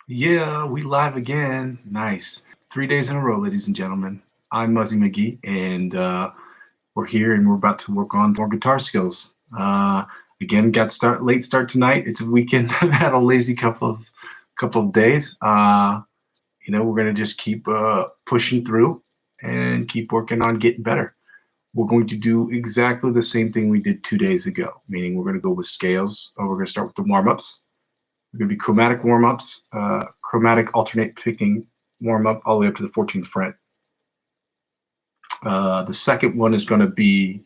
Yeah, we live again. Nice. 3 days in a row, ladies and gentlemen. I'm Muzzy McGee, and we're here and we're about to work on more guitar skills. Again, got late start tonight. It's a weekend. I've had a lazy couple of days. We're gonna just keep pushing through and keep working on getting better. We're going to do exactly the same thing we did 2 days ago, meaning we're going to go with scales. We're going to start with the warm-ups. They're going to be chromatic warm-ups, chromatic alternate picking warm-up all the way up to the 14th fret. The second one is going to be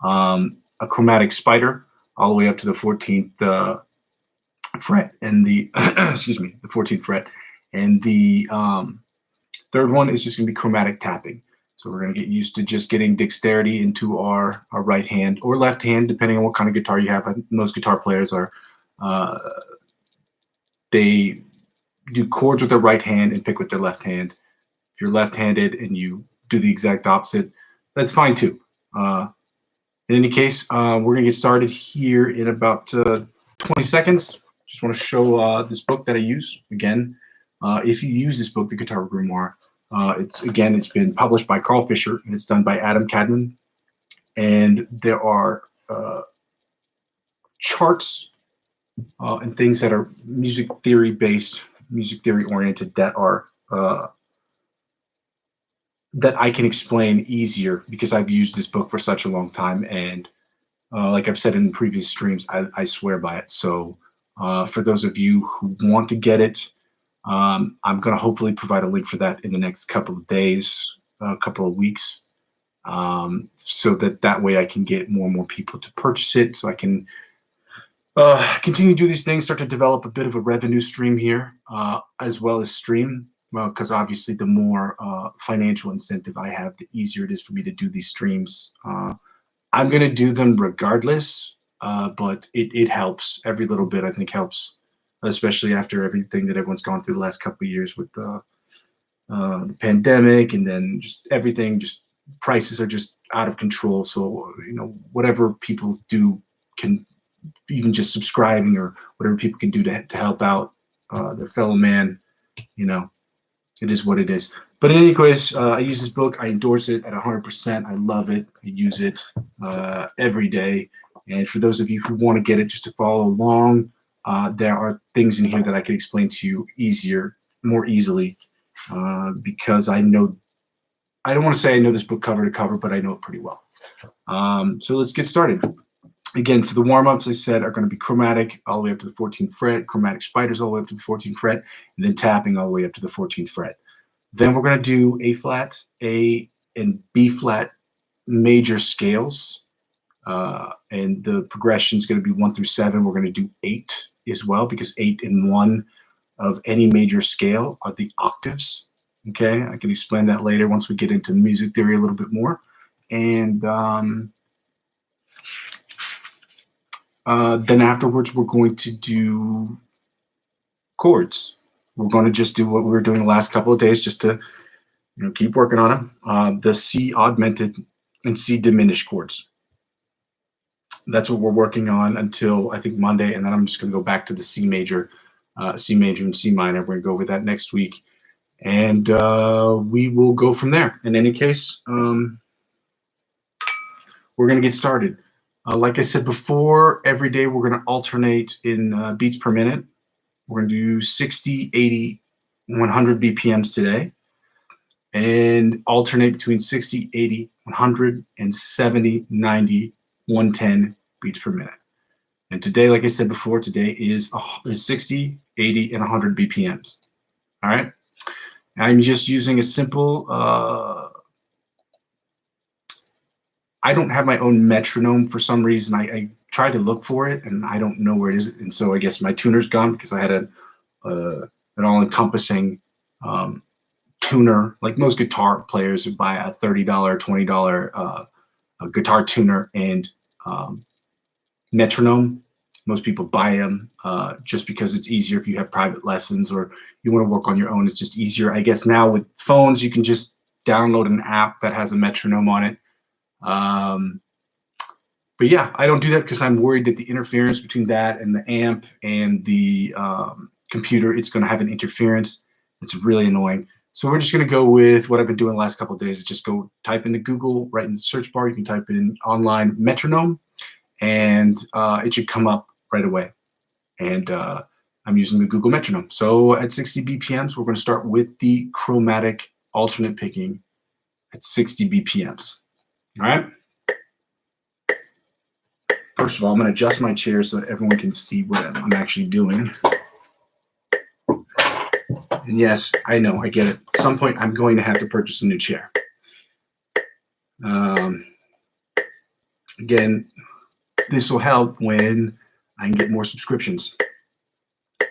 a chromatic spider all the way up to the 14th fret, and the excuse me, the 14th fret. And the third one is just going to be chromatic tapping. So we're going to get used to just getting dexterity into our right hand or left hand, depending on what kind of guitar you have. Most guitar players are they do chords with their right hand and pick with their left hand. If you're left-handed and you do the exact opposite, that's fine too. In any case, we're going to get started here in about 20 seconds. Just want to show this book that I use. Again, if you use this book, The Guitar Grimoire, it's been published by Carl Fisher, and it's done by Adam Cadman. And there are charts and things that are music theory based, music theory oriented, that are that I can explain easier because I've used this book for such a long time. And like I've said in previous streams, I swear by it. So for those of you who want to get it, I'm going to hopefully provide a link for that in the next couple of days, a couple of weeks, so that way I can get more and more people to purchase it, so I can continue to do these things, start to develop a bit of a revenue stream here, as well as stream. Because obviously the more financial incentive I have, the easier it is for me to do these streams. I'm going to do them regardless, but it helps. Every little bit, I think, helps, especially after everything that everyone's gone through the last couple of years with the pandemic, and then just everything, just prices are just out of control. So, whatever people do, can even just subscribing or whatever people can do to help out their fellow man, it is what it is. But in any case, I use this book. I endorse it at 100%. I love it. I use it every day. And for those of you who want to get it just to follow along, there are things in here that I can explain to you more easily, because I don't want to say I know this book cover to cover, but I know it pretty well. So let's get started. Again, so the warm-ups, I said, are going to be chromatic all the way up to the 14th fret, chromatic spiders all the way up to the 14th fret, and then tapping all the way up to the 14th fret. Then we're going to do A flat, A, and B flat major scales. And the progression is going to be 1 through 7. We're going to do 8 as well, because 8 and 1 of any major scale are the octaves. Okay, I can explain that later once we get into music theory a little bit more. And then afterwards, we're going to do chords. We're going to just do what we were doing the last couple of days, just to keep working on them. The C augmented and C diminished chords. That's what we're working on until I think Monday, and then I'm just going to go back to the C major, and C minor. We're going to go over that next week, and we will go from there. In any case, we're going to get started. Like I said before, every day we're going to alternate in beats per minute. We're going to do 60, 80, 100 BPMs today, and alternate between 60, 80, 100, and 70, 90, 110 beats per minute. And today, like I said before, today is 60, 80, and 100 BPMs. All right? I'm just using a simple... I don't have my own metronome for some reason. I tried to look for it, and I don't know where it is. And so I guess my tuner's gone, because I had an all-encompassing tuner. Like most guitar players would buy a $30, $20 guitar tuner and metronome. Most people buy them just because it's easier if you have private lessons or you want to work on your own. It's just easier. I guess now with phones, you can just download an app that has a metronome on it. But yeah, I don't do that because I'm worried that the interference between that and the amp and the computer, it's going to have an interference. It's really annoying. So we're just going to go with what I've been doing the last couple of days. Is just go type into Google, right in the search bar. You can type in online metronome, and it should come up right away. And I'm using the Google metronome. So at 60 BPMs, we're going to start with the chromatic alternate picking at 60 BPMs. All right. First of all, I'm going to adjust my chair so that everyone can see what I'm actually doing. And yes, I know, I get it. At some point, I'm going to have to purchase a new chair. Again, this will help when I can get more subscriptions.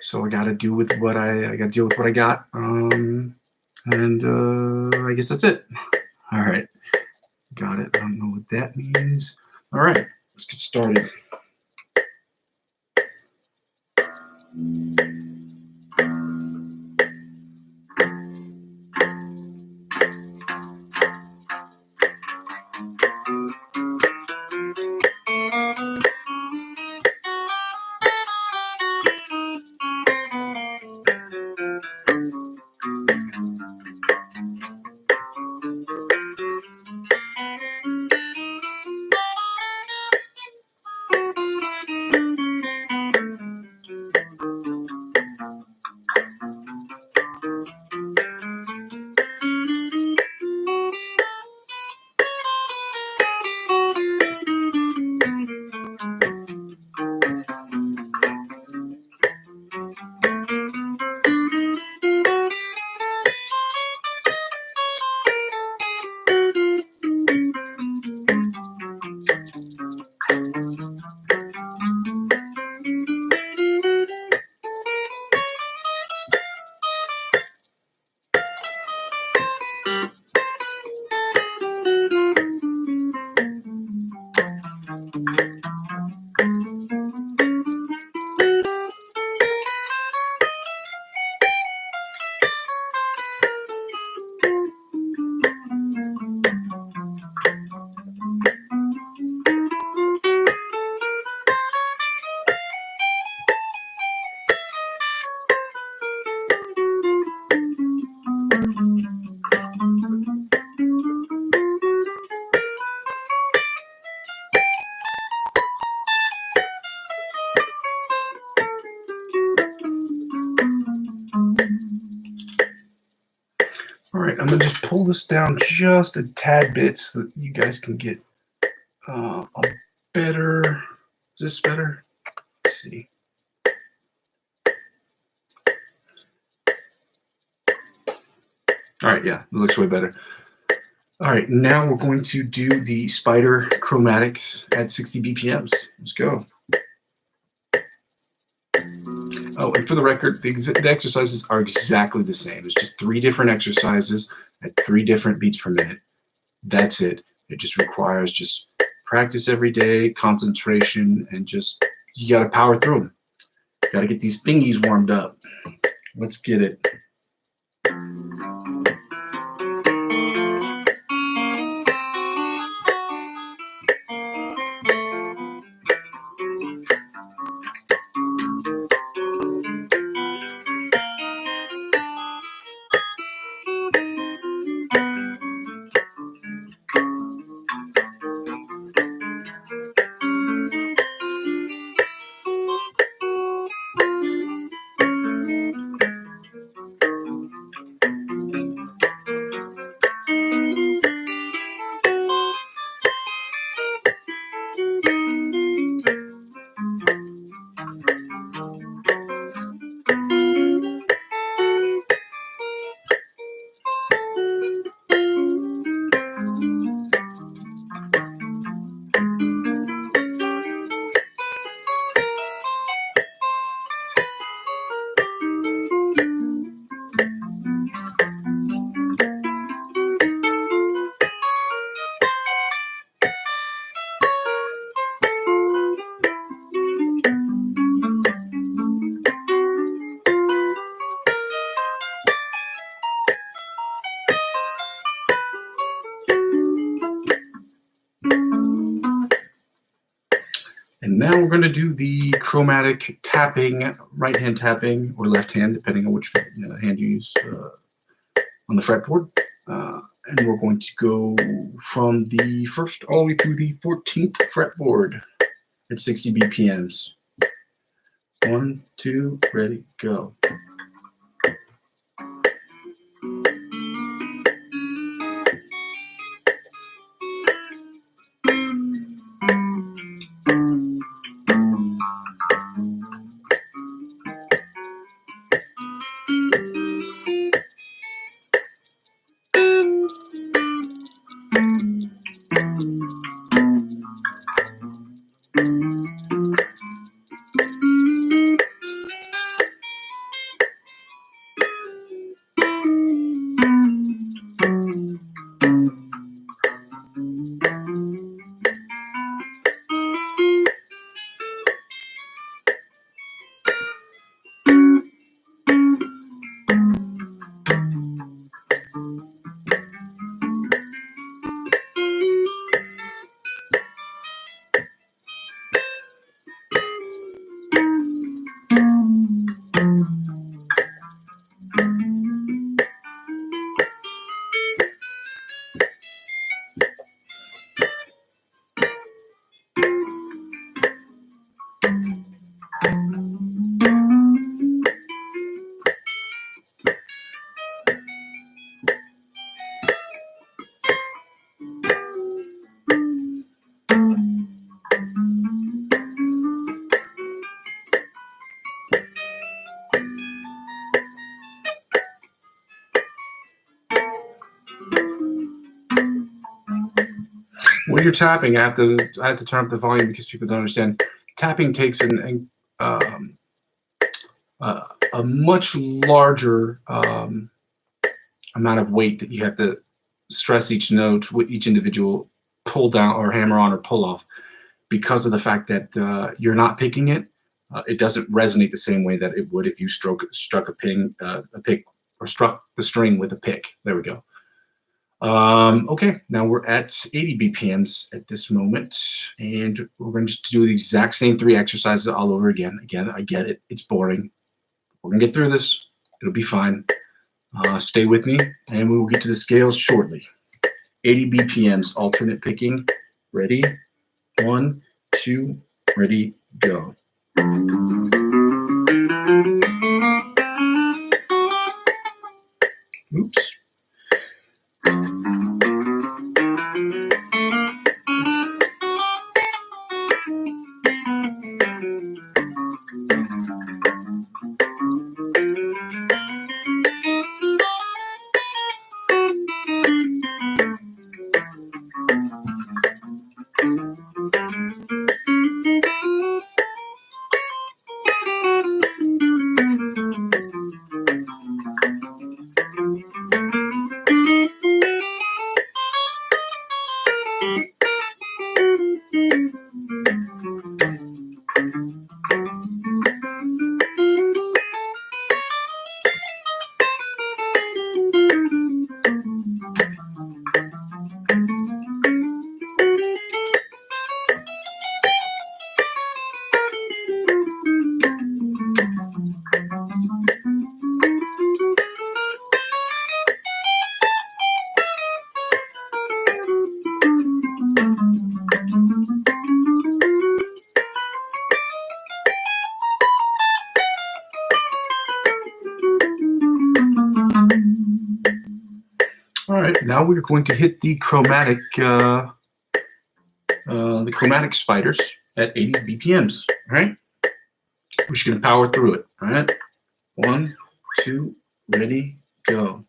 So I got to deal with what I got. And I guess that's it. All right, got it. I don't know what that means. All right, let's get started. All right, I'm going to just pull this down just a tad bit so that you guys can get a better, is this better? Let's see. All right, yeah, it looks way better. All right, now we're going to do the spider chromatics at 60 BPMs. Let's go. Oh, and for the record, the exercises are exactly the same. It's just 3 different exercises at 3 different beats per minute. That's it. It just requires just practice every day, concentration, and just, you got to power through them. Got to get these fingies warmed up. Let's get it. going to do the chromatic tapping, right hand tapping or left hand, depending on which hand you use on the fretboard. And we're going to go from the 1st all the way to the 14th fretboard at 60 BPMs. 1, 2, ready, go. When you're tapping, I have to turn up the volume because people don't understand. Tapping takes a much larger amount of weight that you have to stress each note with each individual pull down or hammer on or pull off, because of the fact that you're not picking it. It doesn't resonate the same way that it would if you struck a pick, or struck the string with a pick. There we go. Okay, now we're at 80 BPMs at this moment, and we're going to do the exact same 3 exercises all over again. Again, I get it. It's boring. We're going to get through this. It'll be fine. Stay with me, and we will get to the scales shortly. 80 BPMs, alternate picking. Ready? 1, 2, ready, go. Oops. All right, now we're going to hit the chromatic spiders at 80 BPMs. All right, we're just going to power through it. All right, 1, 2, ready, go.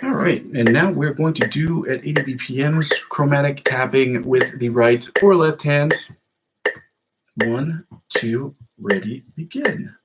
All right, and now we're going to do at 80 BPMs chromatic tapping with the right or left hand. 1, 2, ready, begin.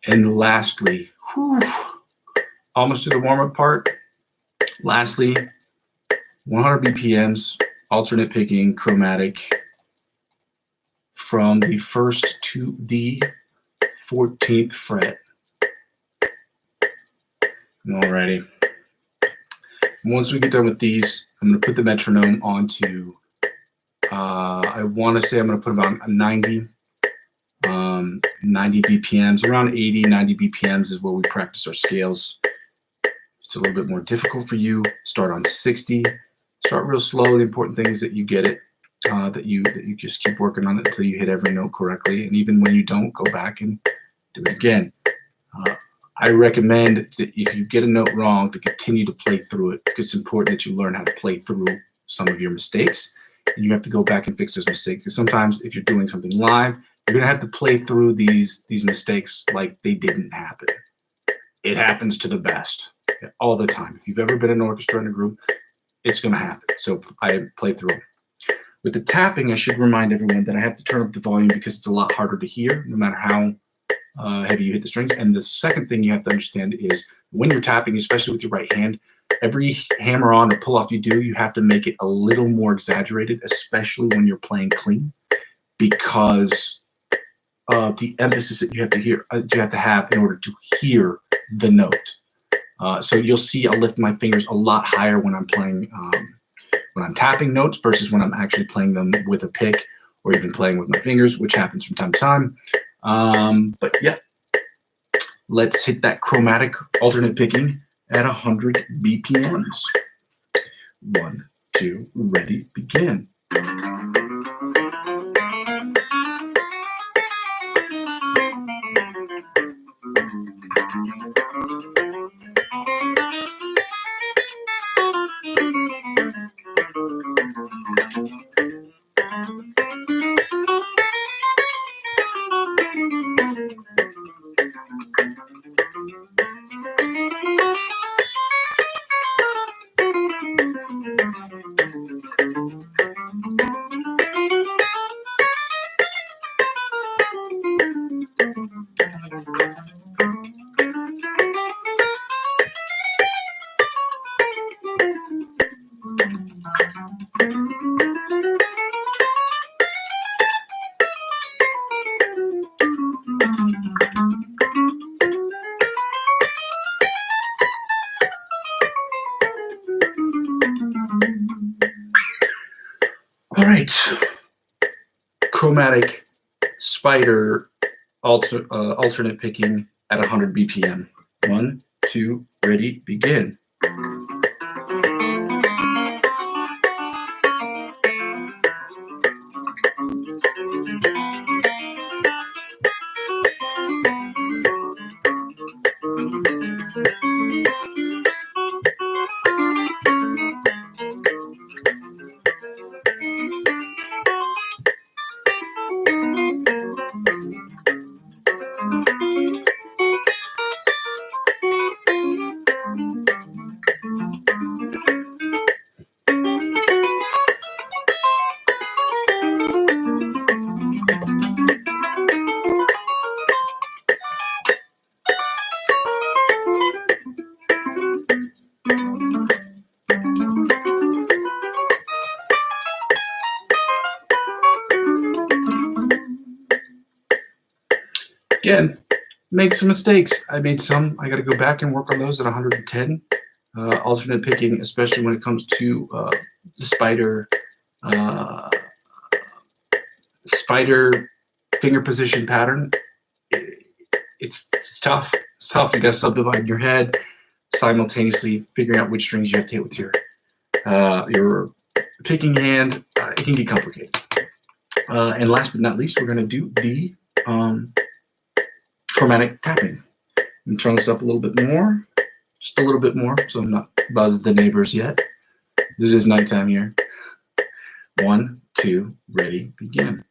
And lastly, almost to the warm-up part. Lastly, 100 BPMs, alternate picking, chromatic, from the 1st to the 14th fret. Alrighty. Once we get done with these, I'm going to put the metronome onto, I want to say I'm going to put about 90 BPMs, around 80, 90 BPMs is where we practice our scales. If it's a little bit more difficult for you, start on 60. Start real slow. The important thing is that you get it, that you just keep working on it until you hit every note correctly. And even when you don't, go back and do it again. I recommend that if you get a note wrong, to continue to play through it, because it's important that you learn how to play through some of your mistakes. And you have to go back and fix those mistakes. Because sometimes if you're doing something live, you're going to have to play through these mistakes like they didn't happen. It happens to the best all the time. If you've ever been in an orchestra in a group, it's going to happen. So I play through them. With the tapping, I should remind everyone that I have to turn up the volume because it's a lot harder to hear, no matter how heavy you hit the strings. And the second thing you have to understand is when you're tapping, especially with your right hand, every hammer on or pull off you do, you have to make it a little more exaggerated, especially when you're playing clean, because of the emphasis that you have to have in order to hear the note. So you'll see I'll lift my fingers a lot higher when I'm playing, when I'm tapping notes versus when I'm actually playing them with a pick or even playing with my fingers, which happens from time to time. But yeah, let's hit that chromatic alternate picking at 100 BPMs. 1, 2, ready, begin. All right, chromatic spider alternate picking at 100 BPM. 1, 2, ready, begin. Again, make some mistakes. I made some. I got to go back and work on those at 110. Alternate picking, especially when it comes to the uh, spider finger position pattern. It's tough. It's tough. You got to subdivide in your head, simultaneously figuring out which strings you have to hit with your picking hand. It can get complicated. And last but not least, we're going to do the chromatic tapping. I'm going to turn this up a little bit more, just a little bit more, so I'm not bothered the neighbors yet. It is nighttime here. 1, 2, ready, begin.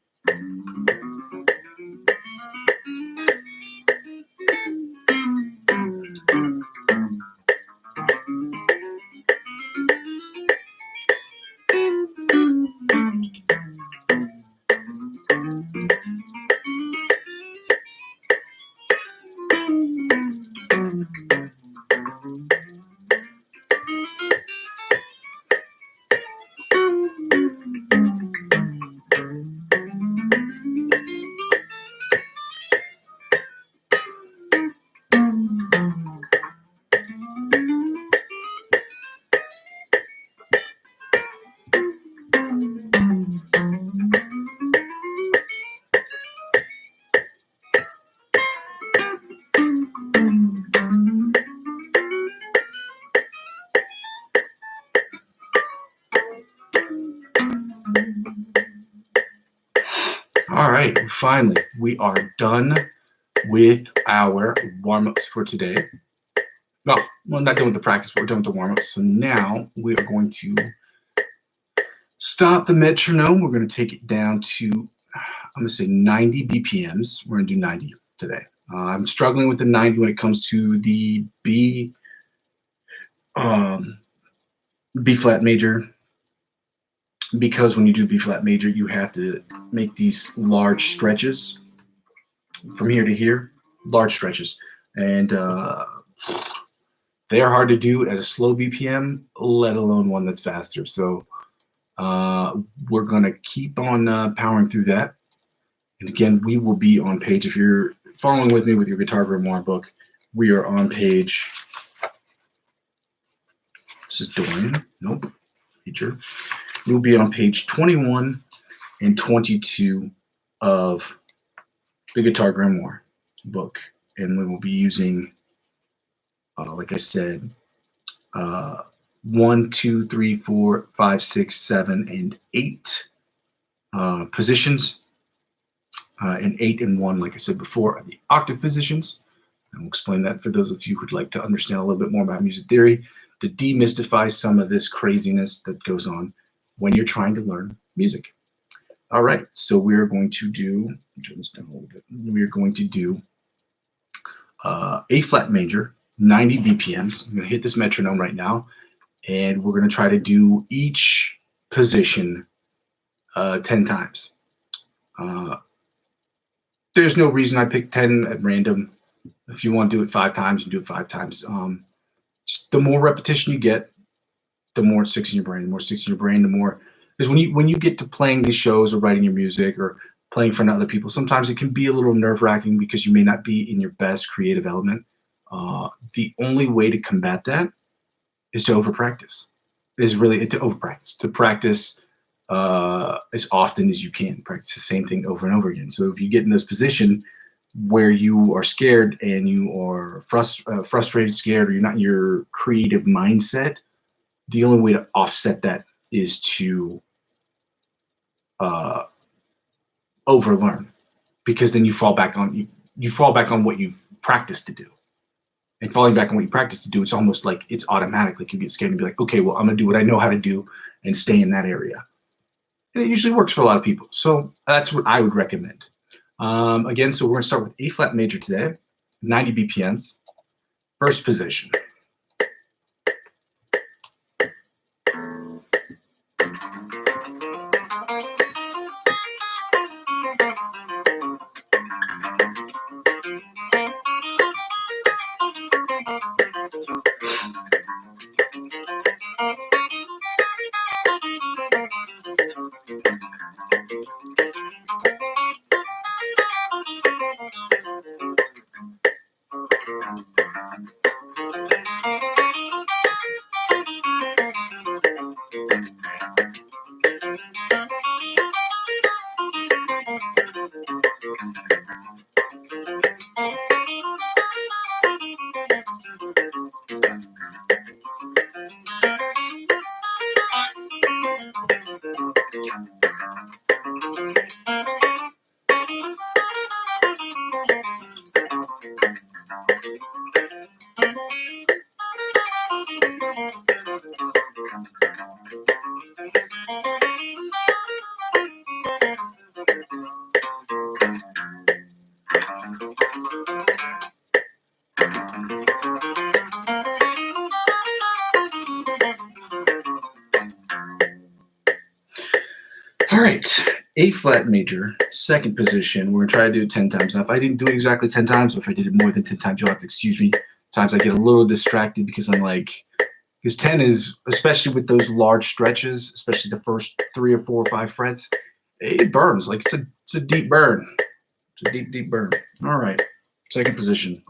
All right, finally, we are done with our warm-ups for today. Well, not done with the practice, but we're done with the warm-ups. So now we are going to stop the metronome. We're going to take it down to, I'm going to say 90 BPMs. We're going to do 90 today. I'm struggling with the 90 when it comes to the B flat major, because when you do B flat major, you have to make these large stretches from here to here, large stretches, and they are hard to do at a slow BPM, let alone one that's faster. So we're gonna keep on powering through that. And again, we will be on page, if you're following with me with your Guitar Grimoire book, we are on page, this is Dorian, nope, teacher. We'll be on page 21 and 22 of the Guitar Grimoire book. And we will be using, like I said, 1, 2, 3, 4, 5, 6, 7, and 8 positions. And 8 and 1, like I said before, are the octave positions. And we'll explain that for those of you who'd like to understand a little bit more about music theory, to demystify some of this craziness that goes on when you're trying to learn music. All right, so we're going to do, turn this down a little bit. We're going to do A flat major, 90 BPMs. I'm going to hit this metronome right now, and we're going to try to do each position 10 times. There's no reason I picked 10 at random. If you want to do it 5 times, you do it 5 times. Just the more repetition you get, the more it sticks in your brain. The more it sticks in your brain, the more. Because when you get to playing these shows or writing your music or playing in front of other people, sometimes it can be a little nerve-wracking because you may not be in your best creative element. The only way to combat that is to overpractice. To practice as often as you can. Practice the same thing over and over again. So if you get in this position where you are scared and you are frustrated, scared, or you're not in your creative mindset, the only way to offset that is to overlearn, because then you fall back on what you've practiced to do. And falling back on what you practice to do, it's almost like it's automatic. Like you get scared and be like, okay, well, I'm gonna do what I know how to do and stay in that area. And it usually works for a lot of people. So that's what I would recommend. Again, so we're gonna start with A flat major today, 90 BPMs, first position. All right, A flat major, second position. We're gonna try to do it 10 times. Now, if I didn't do it exactly 10 times, or if I did it more than 10 times, you'll have to excuse me. Times I get a little distracted because I'm like, because 10 is, especially with those large stretches, especially the first 3 or 4 or 5 frets, it burns. Like it's a deep burn. It's a deep, deep burn. All right, second position.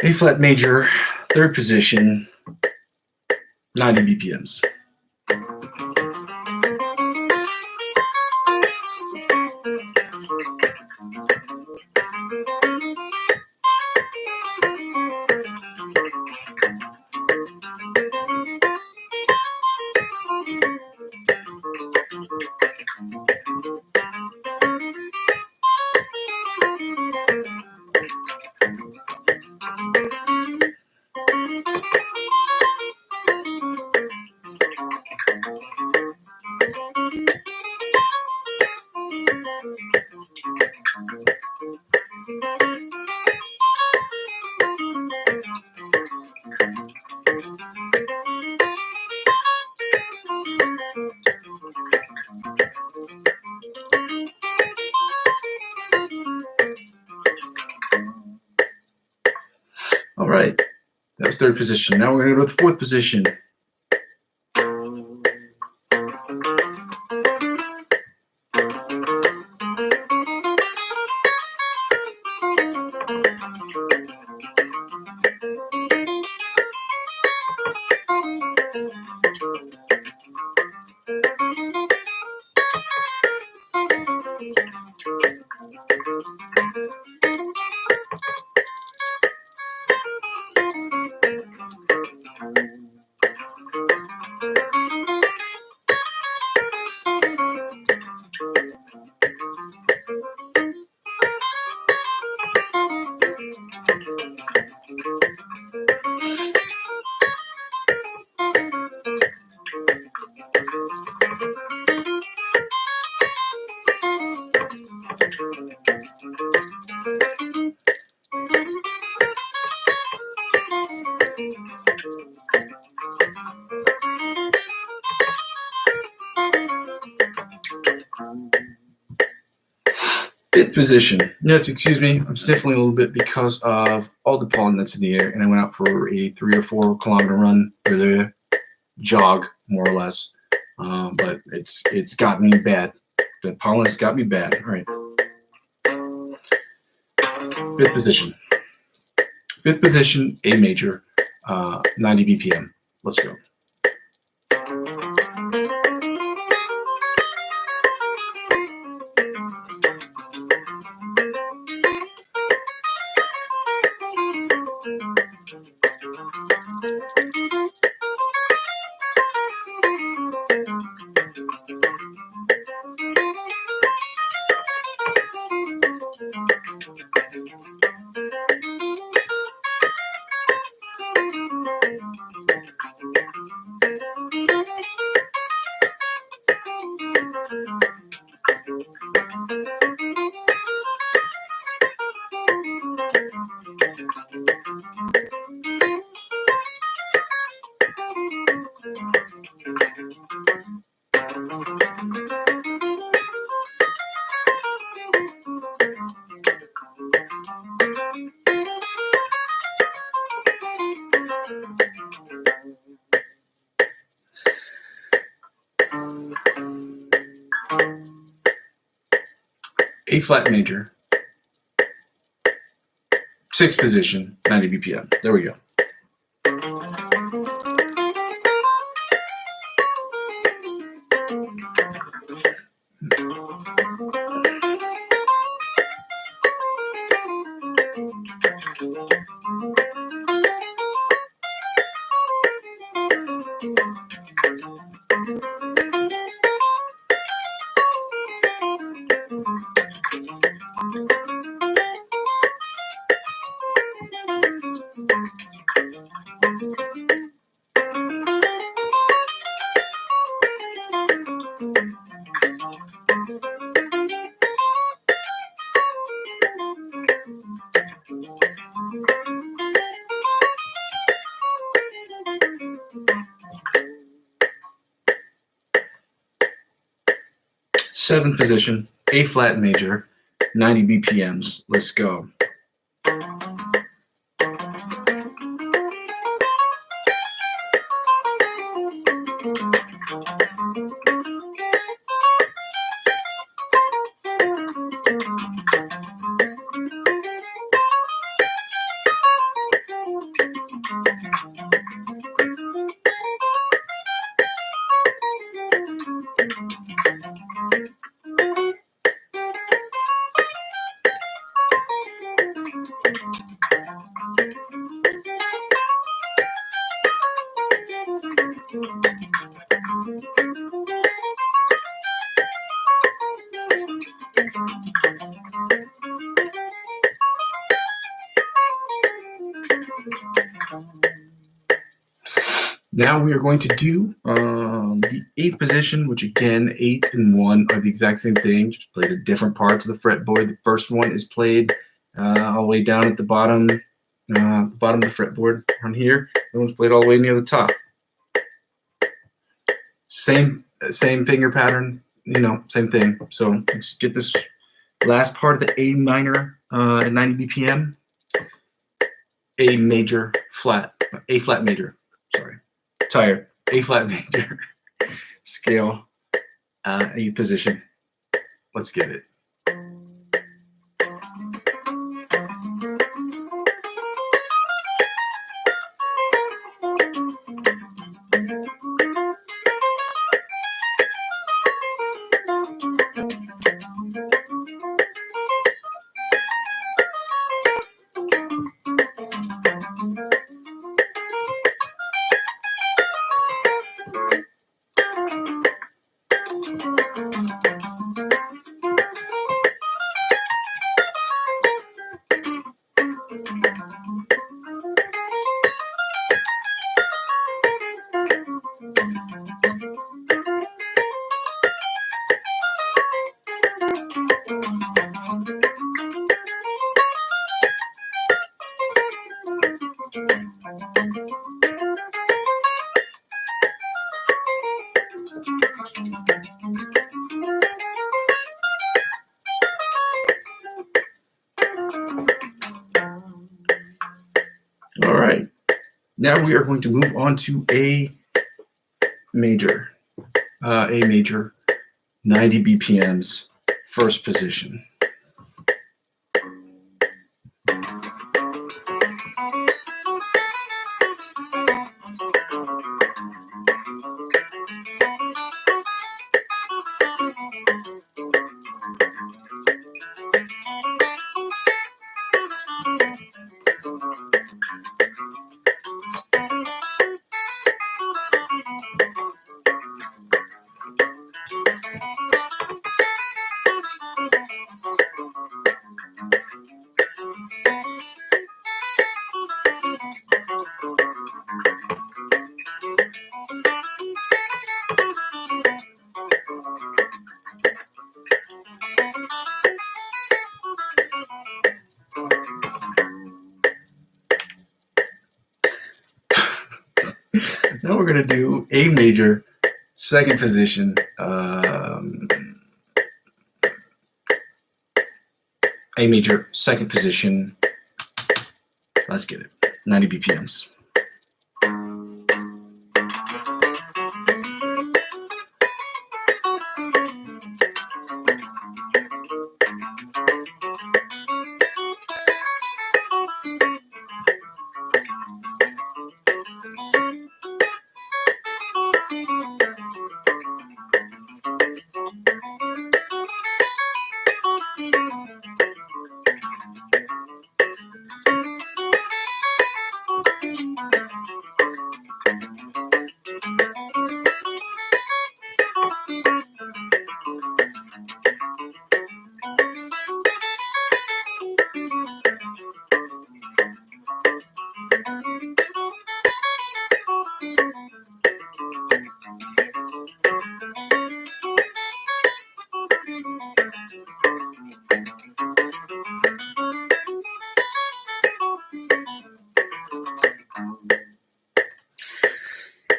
A flat major, third position, 90 BPMs. All right, that was third position. Now we're gonna go to the fourth position. Fifth position. Yes, excuse me. I'm sniffling a little bit because of all the pollen that's in the air, and I went out for a 3 or 4 kilometer run, or the jog, more or less. But it's got me bad. The pollen has got me bad. All right. Fifth position. Fifth position, A major, 90 BPM. Let's go. A flat major, 6th position, 90 BPM. There we go. Seventh position, A flat major, 90 BPMs. Let's go. Now we are going to do the 8th position, which again, 8 and 1 are the exact same thing, just played at different parts of the fretboard. The first one is played all the way down at the bottom of the fretboard on here. The one's played all the way near the top. Same finger pattern, same thing. So let's get this last part of the A minor at 90 BPM. A major flat, A flat major, sorry. Tired. A flat major scale, 8th position. Let's get it. All right. Now we are going to move on to A major, 90 BPMs, 1st position. Now we're going to do A major, 2nd position. A major, 2nd position. Let's get it. 90 BPMs.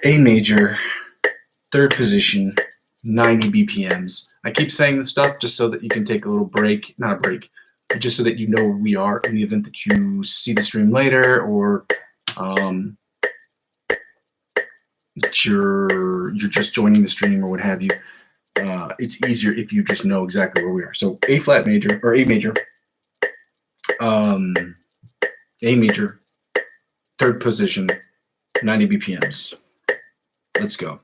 A major, third position, 90 BPMs. I keep saying this stuff just so that you can take a little break, not a break, but just so that you know where we are in the event that you see the stream later, or that you're just joining the stream or what have you. It's easier if you just know exactly where we are. So A flat major, or A major, A major, third position, 90 BPMs. Let's go.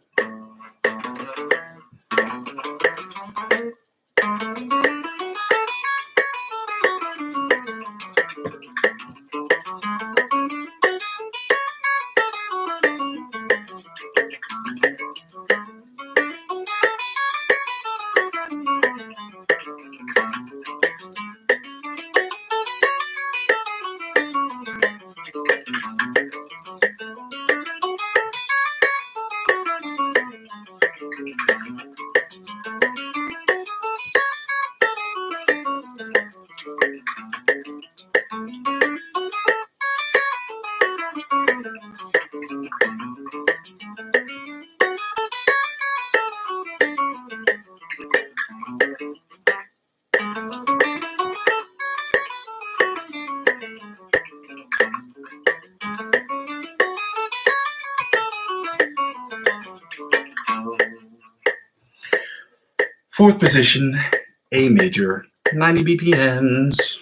Fourth position, A major, 90 BPMs.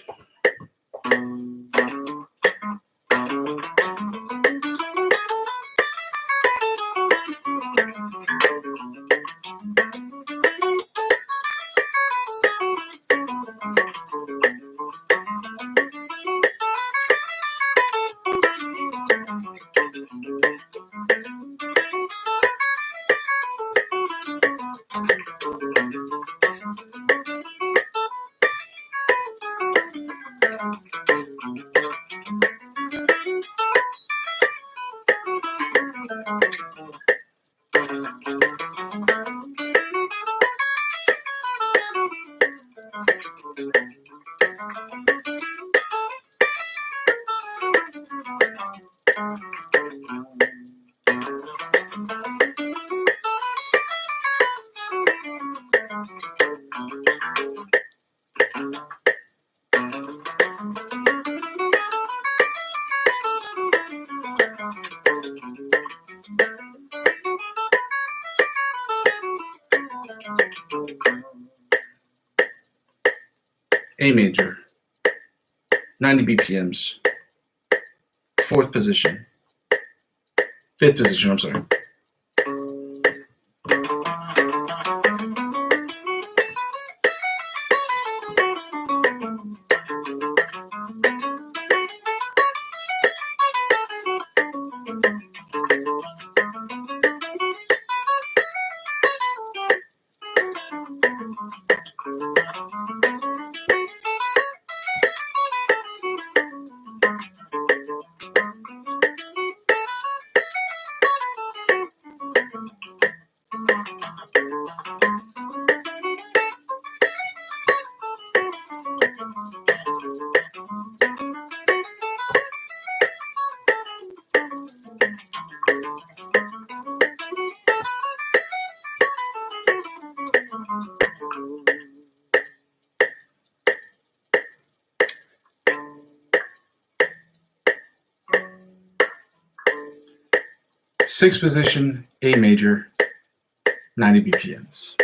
A major, 90 BPMs, fourth position, fifth position, I'm sorry. Sixth position, A major, 90 BPMs.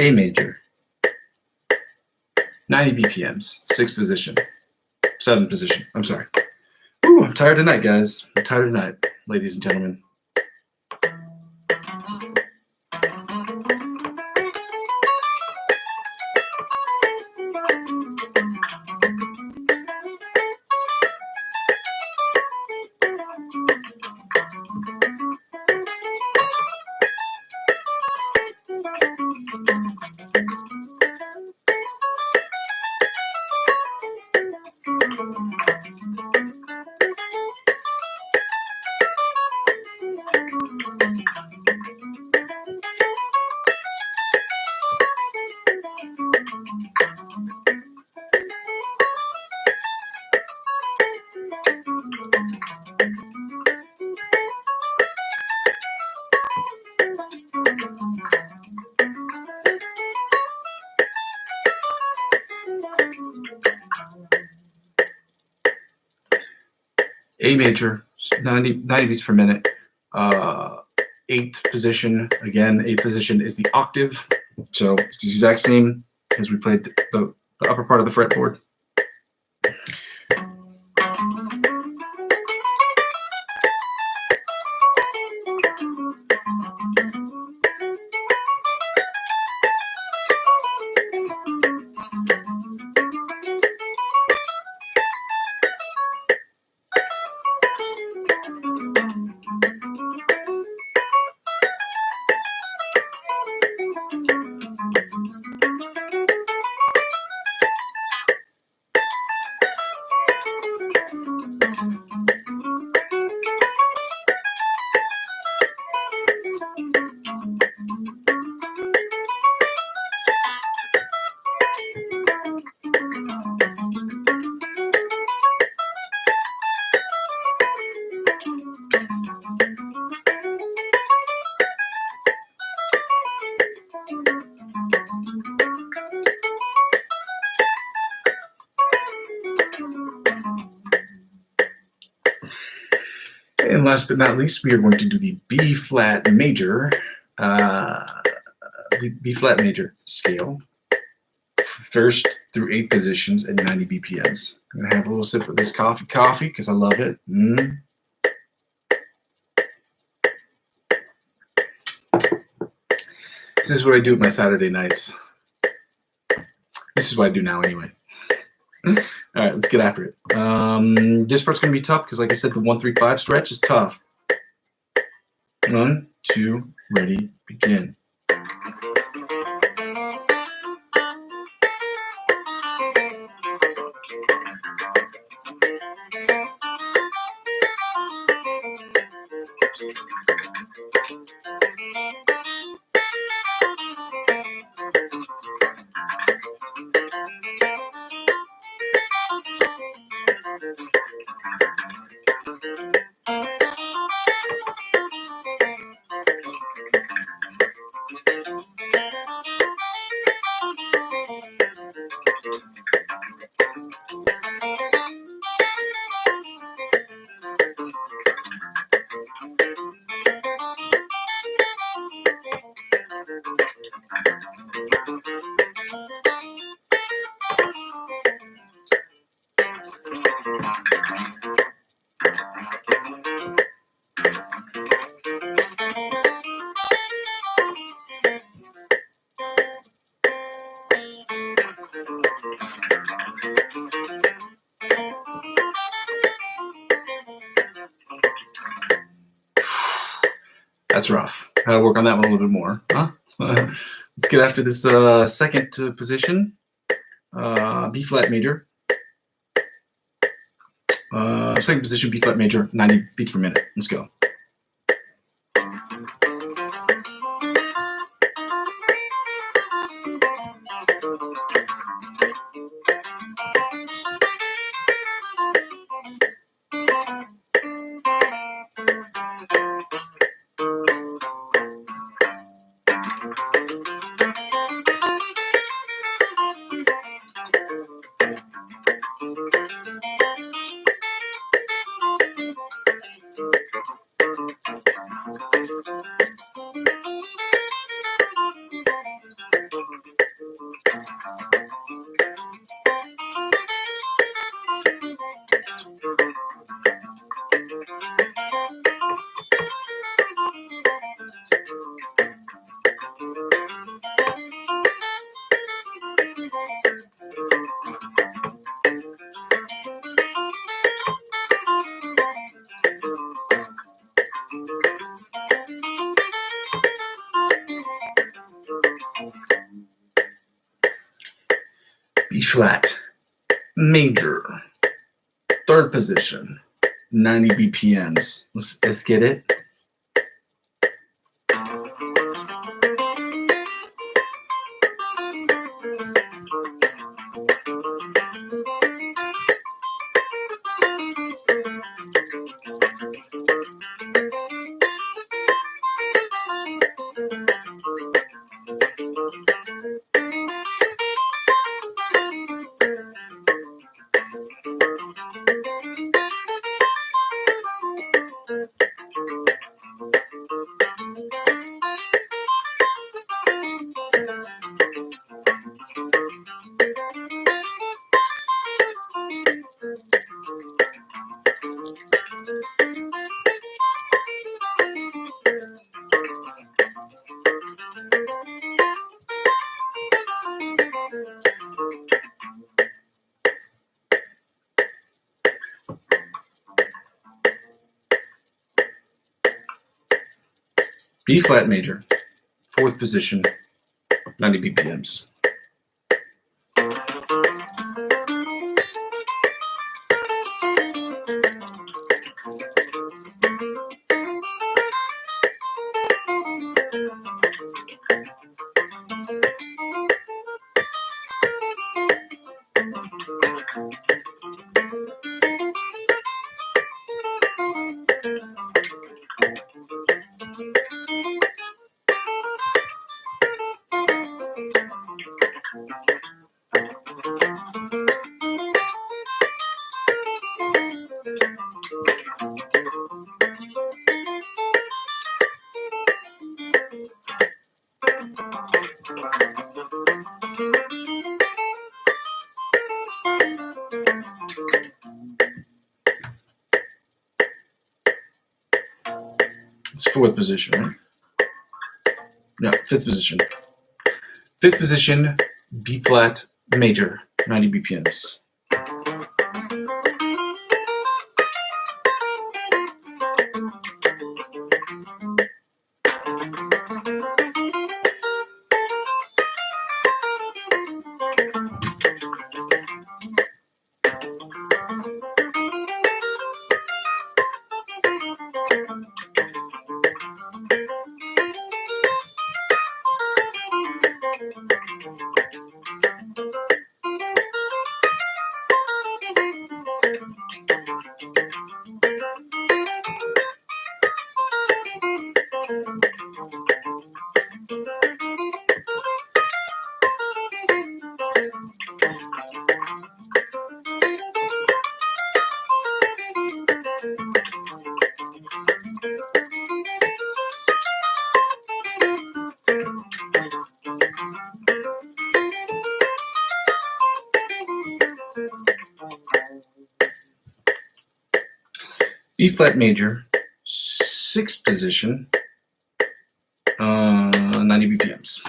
A major, 90 BPMs, sixth position, 7th position. I'm sorry. Ooh, I'm tired tonight, guys. I'm tired tonight, ladies and gentlemen. A major, 90 beats per minute. 8th position, again, 8th position is the octave. So it's the exact same as we played the upper part of the fretboard. And last but not least, we are going to do the B flat major, the B flat major scale, 1st through 8th positions at 90 BPMs. I'm gonna have a little sip of this coffee because I love it. This is what I do at my Saturday nights. This is what I do now anyway. All right, let's get after it. This part's gonna be tough because, like I said, the 1-3-5 stretch is tough. 1, 2, ready, begin. That's rough. Gotta work on that one a little bit more, huh? Let's get after this 2nd position, B flat major. 2nd position, B flat major, 90 beats per minute. Let's go. flat major, third position, 90 BPMs. Let's get it. B flat major, fourth position, 90 BPMs. It's fourth position, right? No, fifth position. Fifth position, B flat major, 90 BPMs. B flat major, sixth position, 90 BPMs.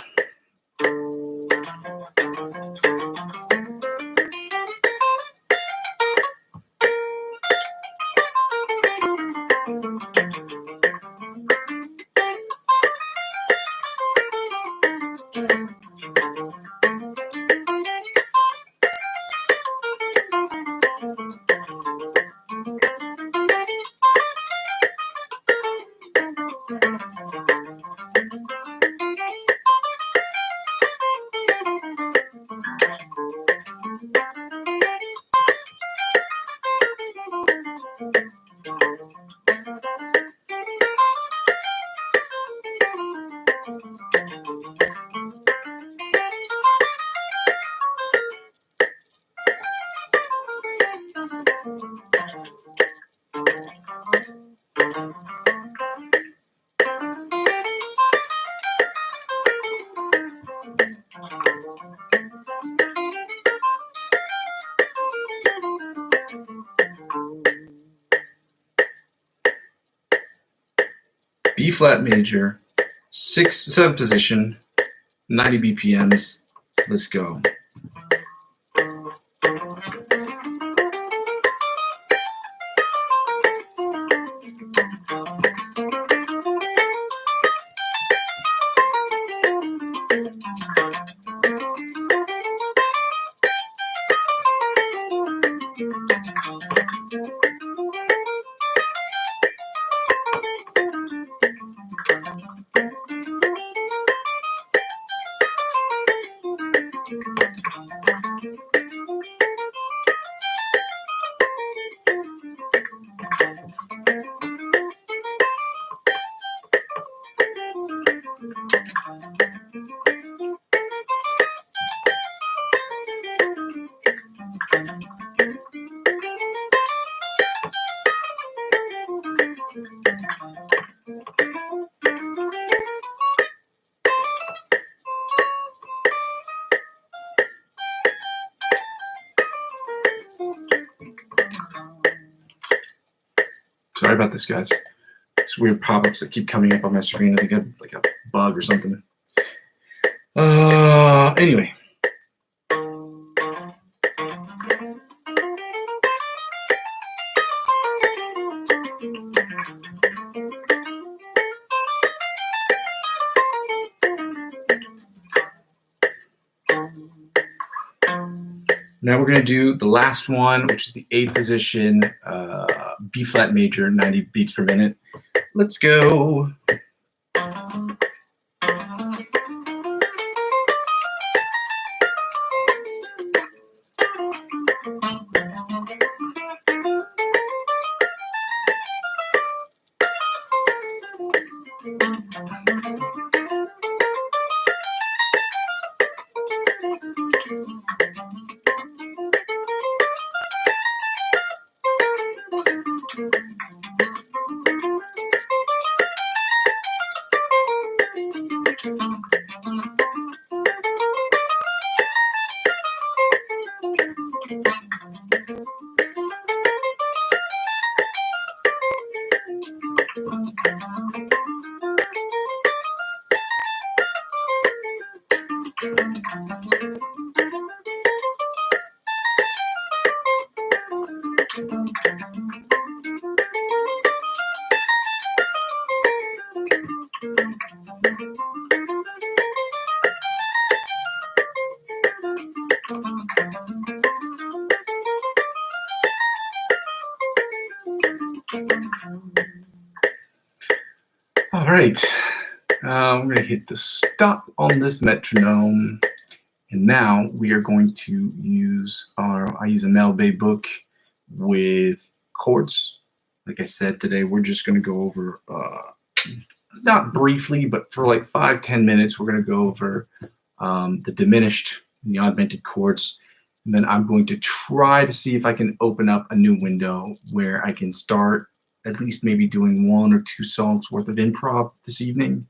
B flat major, seventh position, 90 BPMs. Let's go. Sorry about this, guys. It's weird pop-ups that keep coming up on my screen. I think I have like a bug or something. Anyway. Now we're going to do the last one, which is the 8th position, B flat major, 90 beats per minute. Let's go. All right, I'm going to hit the stop on this metronome, and now we are going to use I use a Mel Bay book with chords. Like I said, today we're just going to go over, not briefly, but for like 5-10 minutes, we're going to go over the diminished and the augmented chords. And then I'm going to try to see if I can open up a new window where I can start at least maybe doing 1 or 2 songs worth of improv this evening.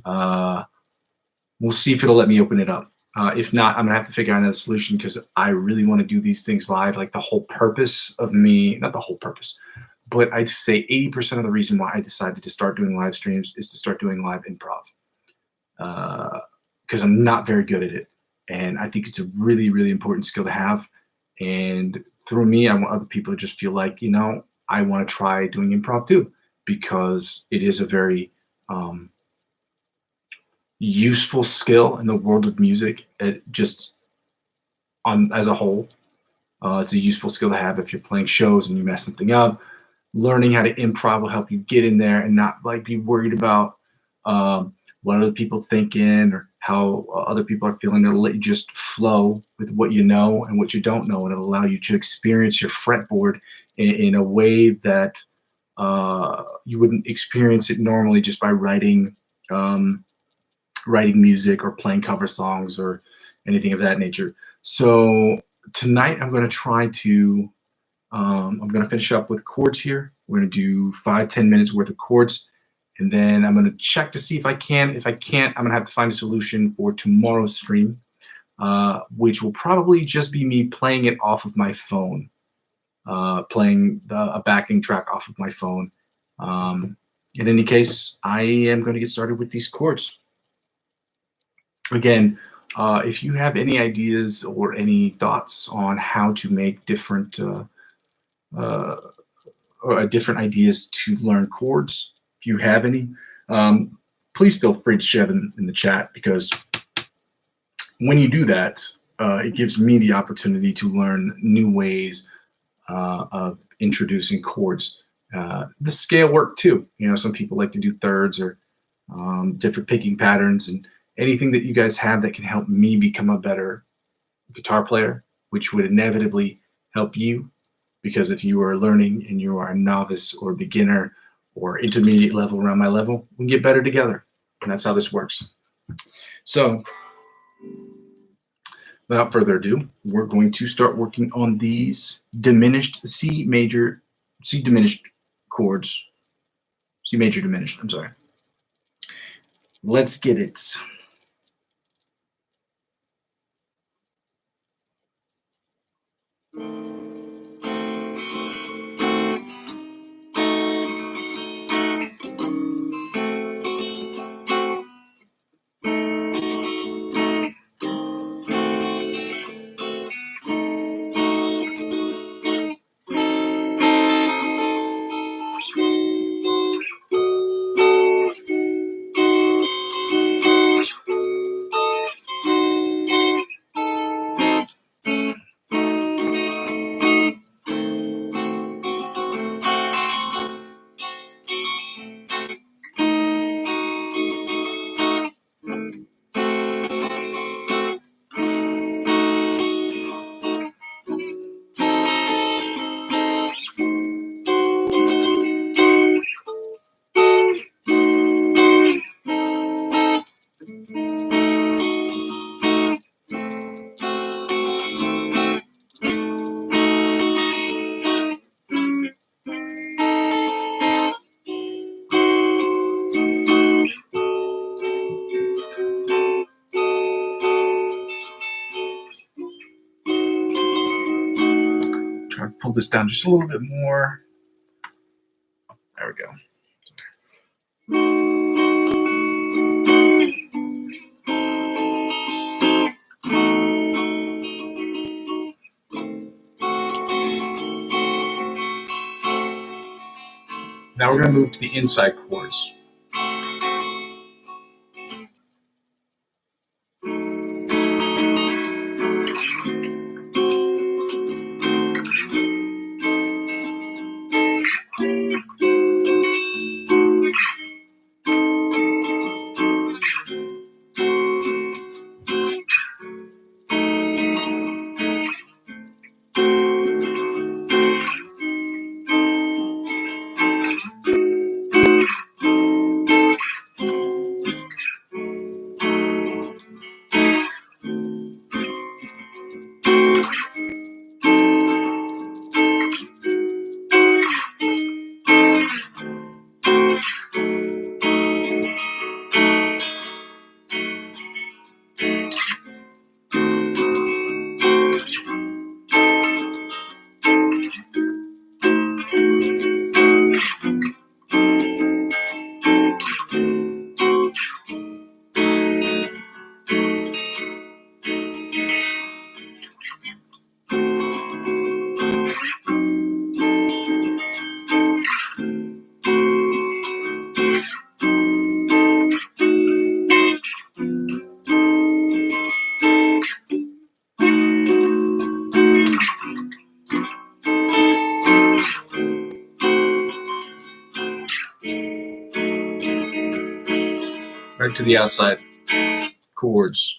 We'll see if it'll let me open it up. If not, I'm gonna have to figure out another solution because I really want to do these things live. Like the whole purpose of me, not the whole purpose, but I'd say 80% of the reason why I decided to start doing live streams is to start doing live improv. Because I'm not very good at it. And I think it's a really, really important skill to have. And through me, I want other people to just feel like, you know, I want to try doing improv too, because it is a very useful skill in the world of music. It just as a whole, it's a useful skill to have if you're playing shows and you mess something up. Learning how to improv will help you get in there and not like be worried about what other people thinking or how other people are feeling. It'll let you just flow with what you know and what you don't know, and it'll allow you to experience your fretboard in a way that you wouldn't experience it normally just by writing music or playing cover songs or anything of that nature. So tonight I'm going to try to I'm going to finish up with chords here. We're going to do 5-10 minutes worth of chords, and then I'm going to check to see if I can. If I can't, I'm going to have to find a solution for tomorrow's stream, which will probably just be me playing it off of my phone, playing a backing track off of my phone. In any case, I am going to get started with these chords. Again, if you have any ideas or any thoughts on how to make different different ideas to learn chords, if you have any, please feel free to share them in the chat, because when you do that, it gives me the opportunity to learn new ways of introducing chords. The scale work too. You know, some people like to do thirds or different picking patterns, and anything that you guys have that can help me become a better guitar player, which would inevitably help you, because if you are learning and you are a novice or beginner or intermediate level around my level, we can get better together. And that's how this works. So without further ado, we're going to start working on these diminished C diminished chords. C major diminished, I'm sorry. Let's get it. I pull this down just a little bit more. There we go. Now we're going to move to the inside chords. Right to the outside chords.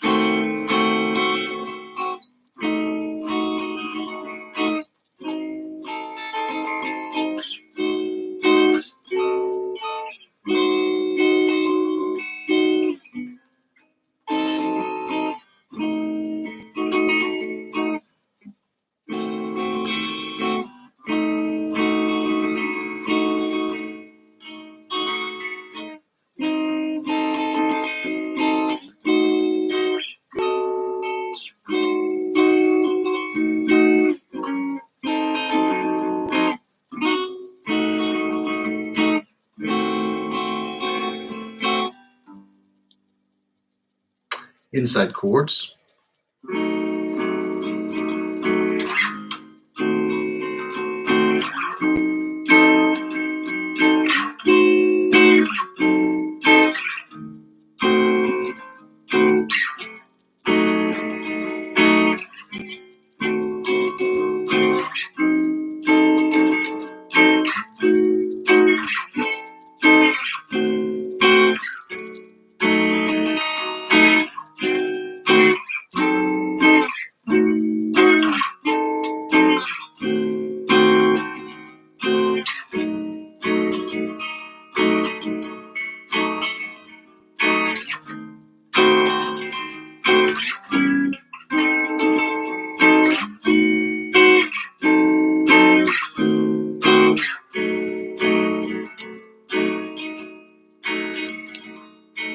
Inside chords.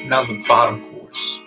Now the bottom chords.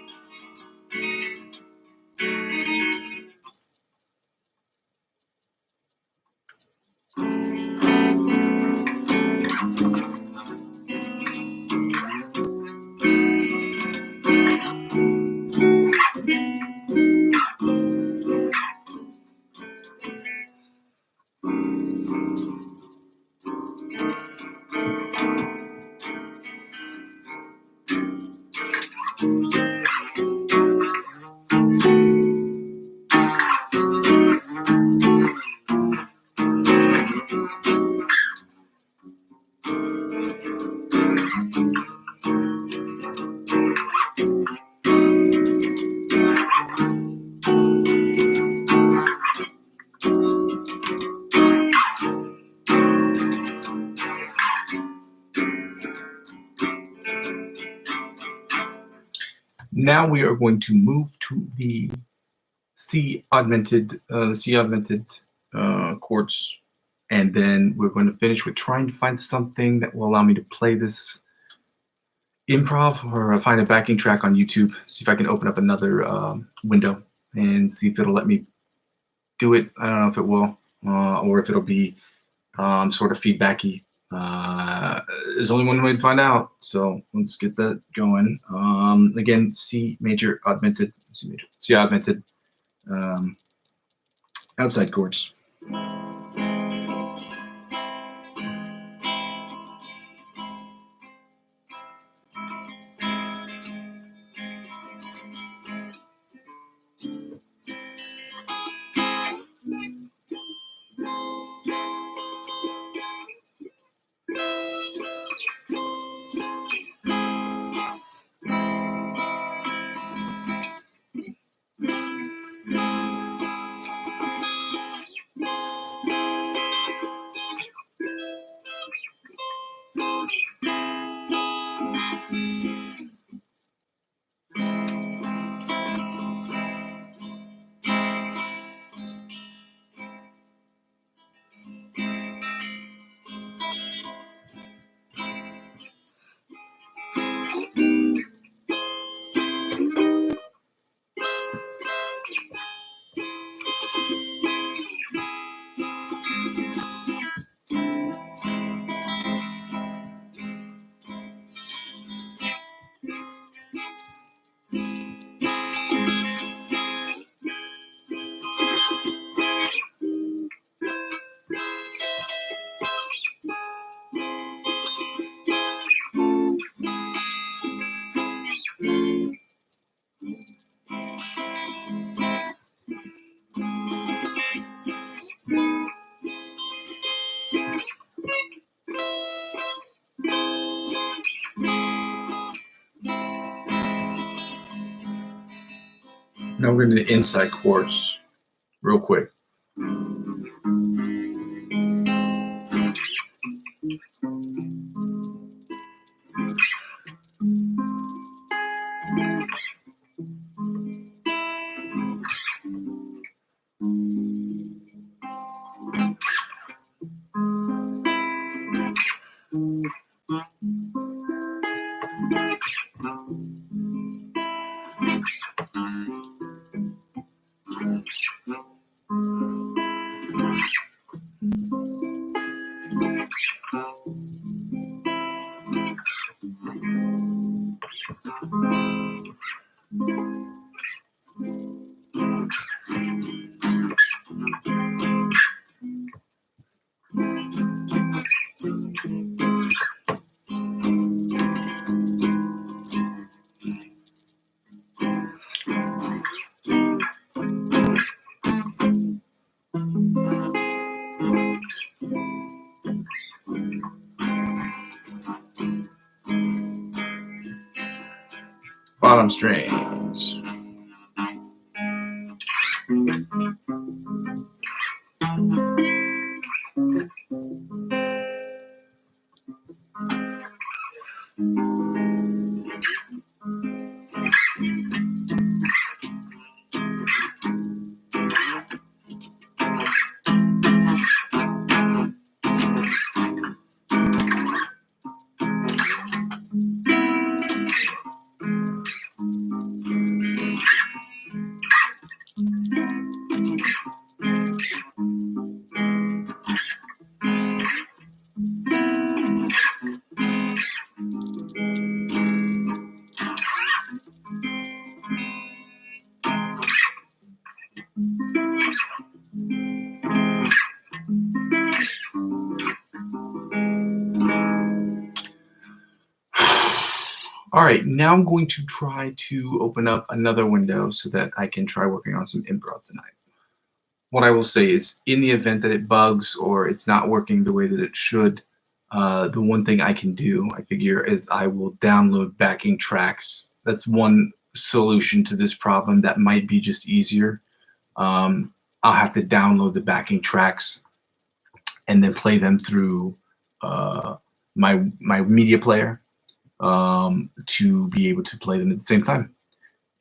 Now we are going to move to the C augmented chords, and then we're going to finish with trying to find something that will allow me to play this improv, or find a backing track on YouTube. See if I can open up another window and see if it'll let me do it. I don't know if it will. or if it'll be sort of feedbacky. There's only one way to find out. So let's get that going. Again, C major augmented, C augmented, outside chords. Now we're going to do the inside chords real quick. Bottom strings. All right, now I'm going to try to open up another window so that I can try working on some improv tonight. What I will say is, in the event that it bugs or it's not working the way that it should, the one thing I can do, I figure, is I will download backing tracks. That's one solution to this problem that might be just easier. I'll have to download the backing tracks and then play them through my media player to be able to play them at the same time.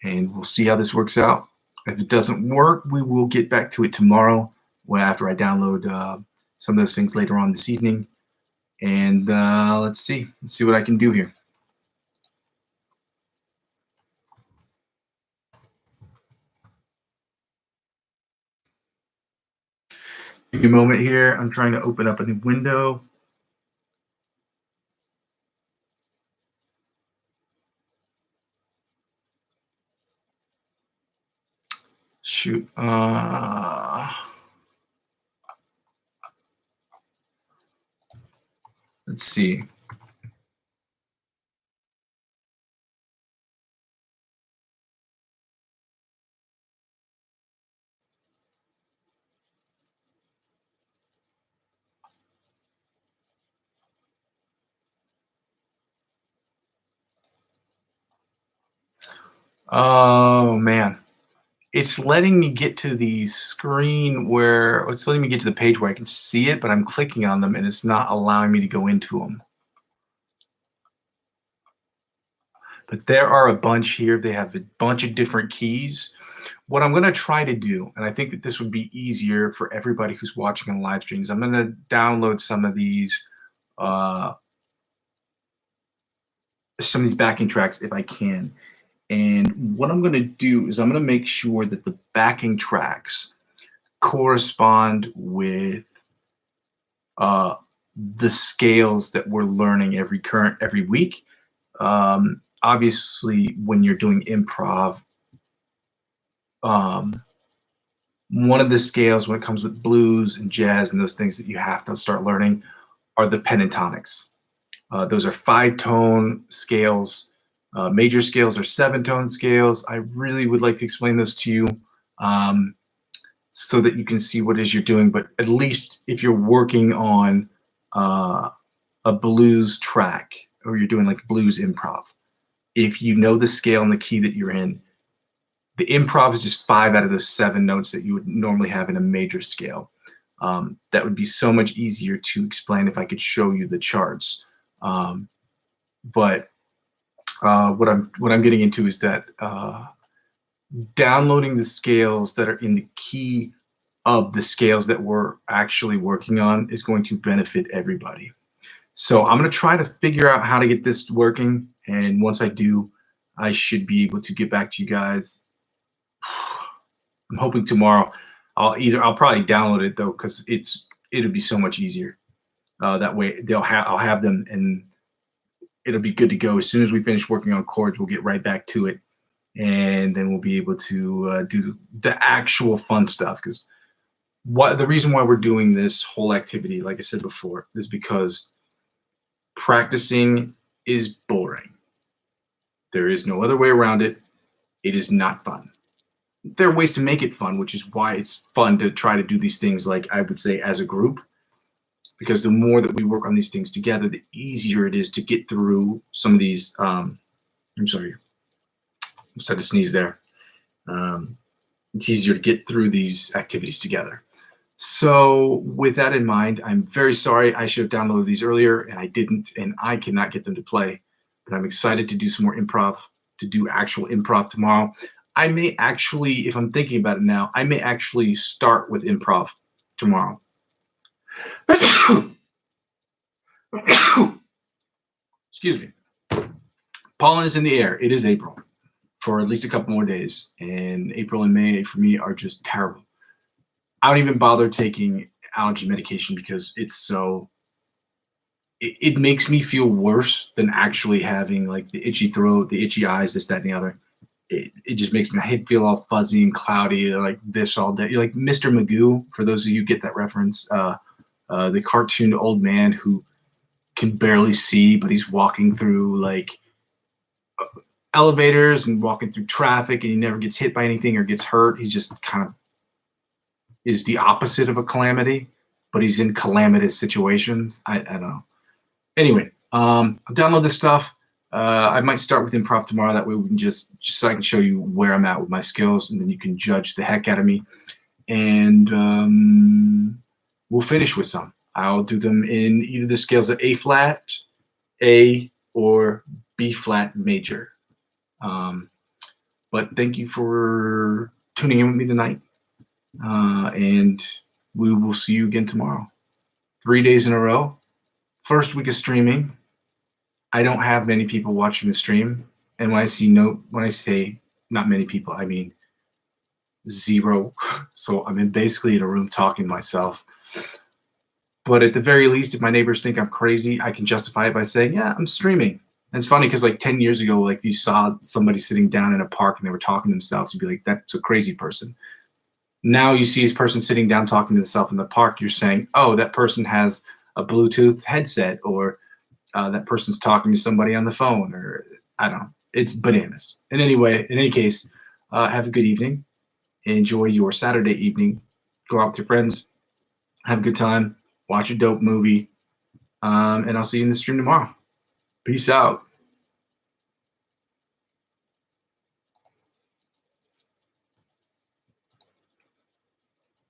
And we'll see how this works out. If it doesn't work, we will get back to it tomorrow after I download some of those things later on this evening. And let's see what I can do here. Give me a moment here. I'm trying to open up a new window. Shoot. Let's see. Oh man. It's letting me get to the screen where it's letting me get to the page where I can see it, but I'm clicking on them and it's not allowing me to go into them. But there are a bunch here. They have a bunch of different keys. What I'm going to try to do, and I think that this would be easier for everybody who's watching on live streams, I'm going to download uh, some of these backing tracks if I can. And what I'm going to do is I'm going to make sure that the backing tracks correspond with the scales that we're learning every week. Obviously, when you're doing improv, um, one of the scales when it comes with blues and jazz and those things that you have to start learning are the pentatonics. Those are 5-tone scales. Major scales are 7-tone scales. I really would like to explain those to you so that you can see what it is you're doing. But at least if you're working on a blues track or you're doing like blues improv, if you know the scale and the key that you're in, the improv is just 5 out of those 7 notes that you would normally have in a major scale. That would be so much easier to explain if I could show you the charts. But what I'm getting into is that downloading the scales that are in the key of the scales that we're actually working on is going to benefit everybody. So I'm going to try to figure out how to get this working, and once I do, I should be able to get back to you guys. I'm hoping tomorrow. I'll probably download it though, because it'll be so much easier. That way I'll have them and it'll be good to go. As soon as we finish working on chords, we'll get right back to it, and then we'll be able to do the actual fun stuff. Because the reason why we're doing this whole activity, like I said before, is because practicing is boring. There is no other way around it. It is not fun. There are ways to make it fun, which is why it's fun to try to do these things, like I would say, as a group, because the more that we work on these things together, the easier it is to get through some of these. I'm sorry, I just had to sneeze there. It's easier to get through these activities together. So with that in mind, I'm very sorry. I should have downloaded these earlier and I didn't, and I cannot get them to play. But I'm excited to do some more improv, to do actual improv tomorrow. I may actually, if I'm thinking about it now, I may actually start with improv tomorrow. Excuse me. Pollen is in the air. It is April for at least a couple more days. And April and May for me are just terrible. I don't even bother taking allergy medication because it makes me feel worse than actually having like the itchy throat, the itchy eyes, this, that, and the other. It just makes my head feel all fuzzy and cloudy, like this all day. You're like Mr. Magoo, for those of you who get that reference, the cartoon old man who can barely see, but he's walking through like elevators and walking through traffic, and he never gets hit by anything or gets hurt. He's just kind of is the opposite of a calamity, but he's in calamitous situations. I don't know. Anyway, I'll download this stuff. I might start with improv tomorrow. That way we can just so I can show you where I'm at with my skills, and then you can judge the heck out of me. And we'll finish with some. I'll do them in either the scales of A flat, A, or B flat major. But thank you for tuning in with me tonight. And we will see you again tomorrow. 3 days in a row. First week of streaming. I don't have many people watching the stream. And when I say not many people, I mean 0. So I'm basically in a room talking to myself. But at the very least, if my neighbors think I'm crazy, I can justify it by saying, yeah, I'm streaming. And it's funny because like 10 years ago, like you saw somebody sitting down in a park and they were talking to themselves, you'd be like, that's a crazy person. Now you see this person sitting down talking to themselves in the park, you're saying, oh, that person has a Bluetooth headset, or that person's talking to somebody on the phone, or I don't know. It's bananas. In any case, have a good evening. Enjoy your Saturday evening. Go out with your friends. Have a good time. Watch a dope movie. And I'll see you in the stream tomorrow. Peace out.